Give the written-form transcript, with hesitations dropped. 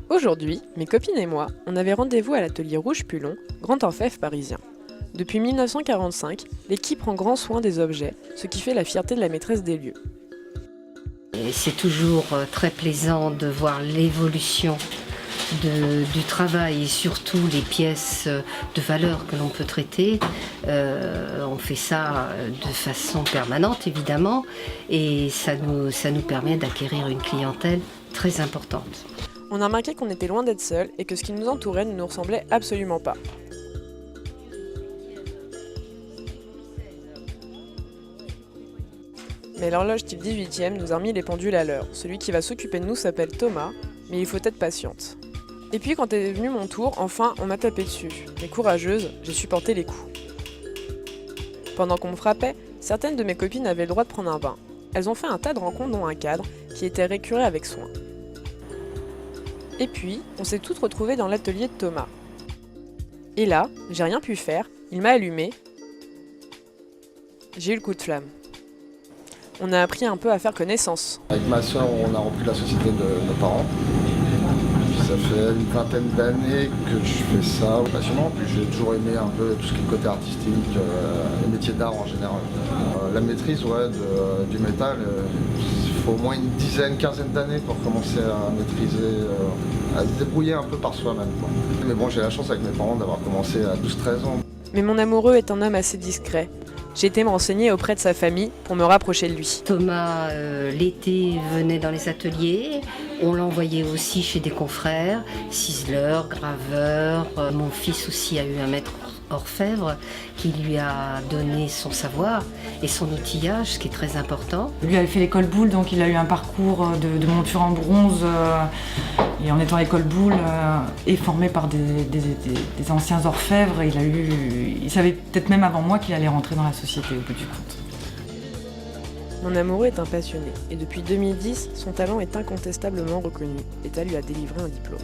Aujourd'hui, mes copines et moi, on avait rendez-vous à l'atelier Rouge Pulon, grand orfèvre parisien. Depuis 1945, l'équipe prend grand soin des objets, ce qui fait la fierté de la maîtresse des lieux. Et c'est toujours très plaisant de voir l'évolution du travail et surtout les pièces de valeur que l'on peut traiter. On fait ça de façon permanente évidemment et ça nous permet d'acquérir une clientèle très importante. On a remarqué qu'on était loin d'être seuls et que ce qui nous entourait ne nous ressemblait absolument pas. Mais l'horloge type 18e nous a remis les pendules à l'heure. Celui qui va s'occuper de nous s'appelle Thomas, mais il faut être patiente. Et puis quand est venu mon tour, enfin on m'a tapé dessus. Mais courageuse, j'ai supporté les coups. Pendant qu'on me frappait, certaines de mes copines avaient le droit de prendre un bain. Elles ont fait un tas de rencontres dont un cadre, qui était récuré avec soin. Et puis, on s'est toutes retrouvées dans l'atelier de Thomas. Et là, j'ai rien pu faire, il m'a allumé. J'ai eu le coup de flamme. On a appris un peu à faire connaissance. Avec ma soeur, on a repris la société de nos parents. Puis ça fait une vingtaine d'années que je fais ça, passionnant. Puis j'ai toujours aimé un peu tout ce qui est côté artistique, les métiers d'art en général. La maîtrise du métal, il faut au moins une dizaine, quinzaine d'années pour commencer à maîtriser, à se débrouiller un peu par soi-même, quoi. Mais bon, j'ai la chance avec mes parents d'avoir commencé à 12-13 ans. Mais mon amoureux est un homme assez discret. J'ai été me renseigner auprès de sa famille pour me rapprocher de lui. Thomas, l'été, venait dans les ateliers. On l'envoyait aussi chez des confrères, ciseleurs, graveurs. Mon fils aussi a eu un maître orfèvre qui lui a donné son savoir et son outillage, ce qui est très important. Lui avait fait l'école Boulle, donc il a eu un parcours de monture en bronze. Et en étant à l'école Boulle et formé par des anciens orfèvres, il savait peut-être même avant moi qu'il allait rentrer dans la société au bout du compte. Mon amoureux est un passionné et depuis 2010, son talent est incontestablement reconnu. L'État lui a délivré un diplôme.